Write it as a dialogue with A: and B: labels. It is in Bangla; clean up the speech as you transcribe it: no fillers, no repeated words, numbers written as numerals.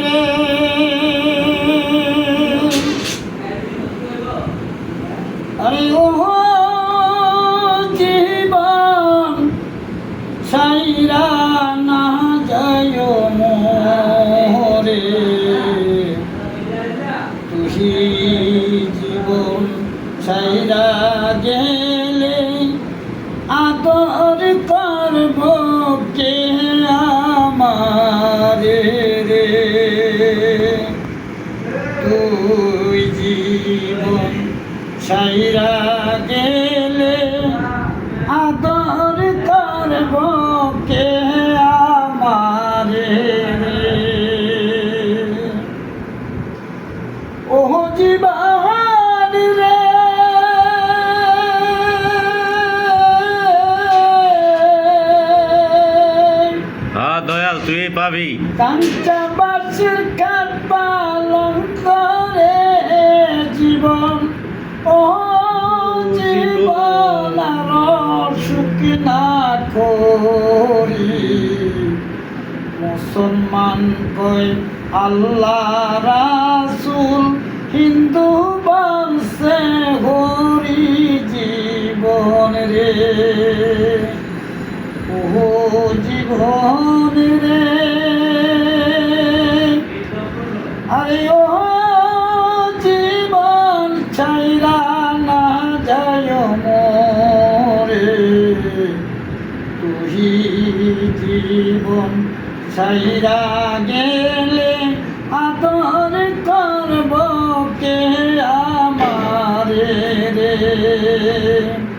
A: রে আরে ও জীবন সাইরা না যায় মোরে তুই জীবন সাইরা গেলে আদর করব কে আমারে রে তুই জীবন সাইরা গেলে আদর করব কে আমারে রে ও জীবন রে
B: দয়াল তুই পাবি
A: কাঞ্চা বাসের কাঠ পালন করে জীবন ও জীবন আর সুখ না করি মুসলমান কই আল্লাহ রাসূল হিন্দু বলছে হরি জীবন রে ও জীবন রে আরে ও জীবন ছাইরা না যায় মোরে তুই জীবন ছাইরা গেলে আদর